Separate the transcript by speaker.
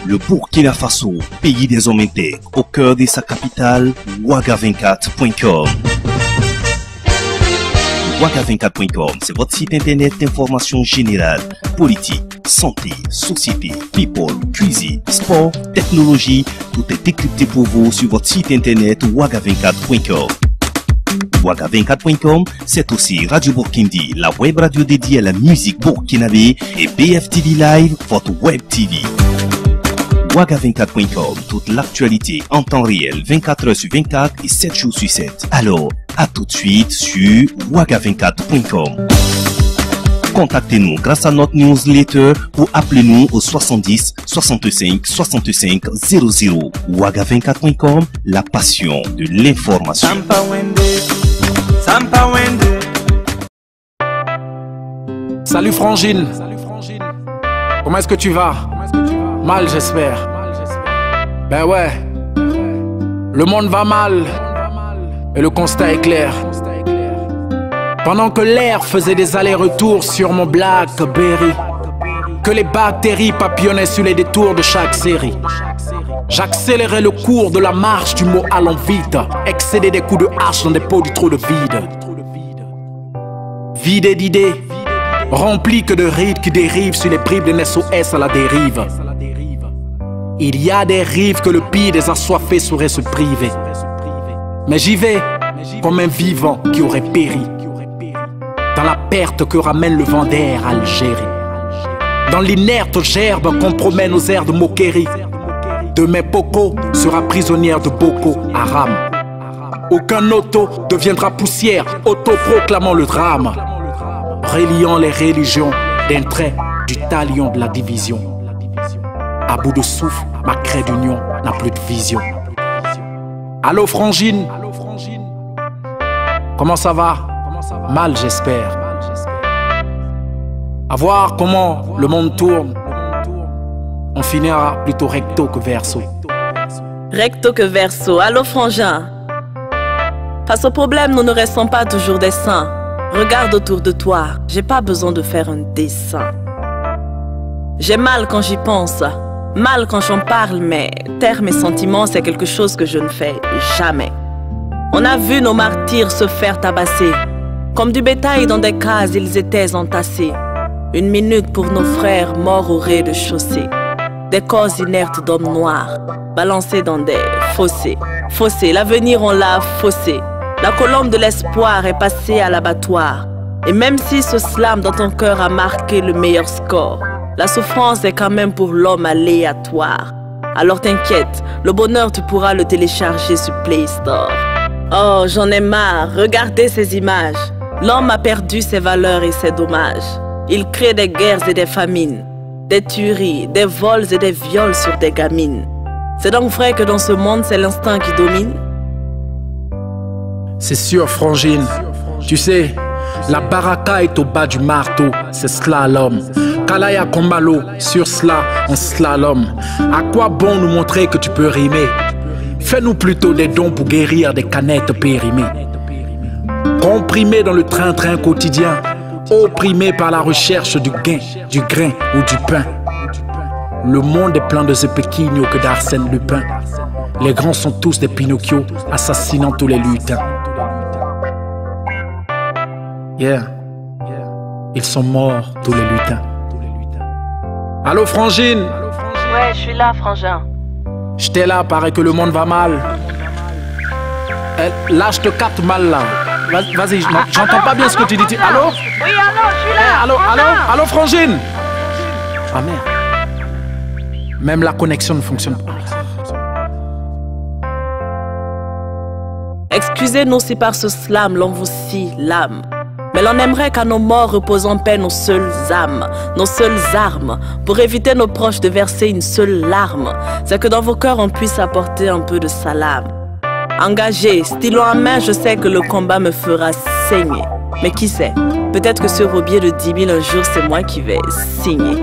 Speaker 1: Le Burkina Faso, pays des hommes intègres, au cœur de sa capitale, Ouaga24.com. Ouaga24.com, c'est votre site internet d'information générale, politique, santé, société, people, cuisine, sport, technologie. Tout est décrypté pour vous sur votre site internet Ouaga24.com. Ouaga24.com, c'est aussi Radio Burkindi, la web radio dédiée à la musique burkinabé, et BFTV Live, votre web TV. Ouaga24.com, toute l'actualité en temps réel, 24 heures sur 24 et 7 jours sur 7. Alors, à tout de suite sur Ouaga24.com. Contactez-nous grâce à notre newsletter ou appelez-nous au 70 65 65 00. Ouaga24.com, la passion de l'information.
Speaker 2: Salut Frangine. Comment est-ce que tu vas? Mal, j'espère. Ben ouais. Le monde va mal. Et le constat est clair. Pendant que l'air faisait des allers-retours sur mon Blackberry, que les bactéries papillonnaient sur les détours de chaque série, j'accélérais le cours de la marche du mot allant vite, excédé des coups de hache dans des pots du trou de vide. Vidé d'idées, rempli que de rides qui dérivent sur les bribes d'un SOS à la dérive. Il y a des rives que le pire des assoiffés saurait se priver. Mais j'y vais comme un vivant qui aurait péri dans la perte que ramène le vent d'air Algérie. Dans l'inerte gerbe qu'on promène aux airs de moquerie. Demain Poco sera prisonnière de Boko Haram. Aucun auto deviendra poussière, autoproclamant le drame, reliant les religions d'un trait du talion de la division. À bout de souffle, ma craie d'union n'a plus de vision. Allô Frangine? Comment ça va? Mal, j'espère. À voir comment le monde tourne, on finira plutôt recto que verso.
Speaker 3: Recto que verso. Allô frangin? Face au problème, nous ne restons pas toujours des saints. Regarde autour de toi, j'ai pas besoin de faire un dessin. J'ai mal quand j'y pense, mal quand j'en parle, mais taire mes sentiments, c'est quelque chose que je ne fais jamais. On a vu nos martyrs se faire tabasser. Comme du bétail dans des cases, ils étaient entassés. Une minute pour nos frères morts au rez-de-chaussée. Des corps inertes d'hommes noirs, balancés dans des fossés. Fossés, l'avenir on l'a faussé. La colombe de l'espoir est passée à l'abattoir. Et même si ce slam dans ton cœur a marqué le meilleur score, la souffrance est quand même pour l'homme aléatoire. Alors t'inquiète, le bonheur tu pourras le télécharger sur Play Store. Oh, j'en ai marre, regardez ces images. L'homme a perdu ses valeurs et ses dommages. Il crée des guerres et des famines, des tueries, des vols et des viols sur des gamines. C'est donc vrai que dans ce monde, c'est l'instinct qui domine?
Speaker 2: C'est sûr, Frangine. Tu sais, la baraka est au bas du marteau, c'est slalom. Kalaya Kombalo, sur cela, on slalom. À quoi bon nous montrer que tu peux rimer? Fais-nous plutôt des dons pour guérir des canettes périmées. Comprimés dans le train-train quotidien, opprimés par la recherche du gain, du grain ou du pain. Le monde est plein de ce pequigno que d'Arsène Lupin. Les grands sont tous des Pinocchio, assassinant tous les lutins. Yeah, ils sont morts, tous les lutins. Allô Frangine?
Speaker 3: Ouais, je suis là, frangin.
Speaker 2: J'étais là, paraît que le monde va mal. Là, je te capte mal, là. Vas-y, j'entends pas bien ce que tu dis. Allô?
Speaker 3: Oui, allô, je suis là.
Speaker 2: Allô, Frangine? Ah merde. Même la connexion ne fonctionne pas.
Speaker 3: Excusez-nous si par ce slam l'on vous scie l'âme. Mais l'on aimerait qu'à nos morts reposent en paix nos seules âmes, nos seules armes. Pour éviter nos proches de verser une seule larme, c'est que dans vos cœurs on puisse apporter un peu de salam. Engagé, stylo en main, je sais que le combat me fera saigner. Mais qui sait, peut-être que sur vos billets de 10 000 un jour c'est moi qui vais signer.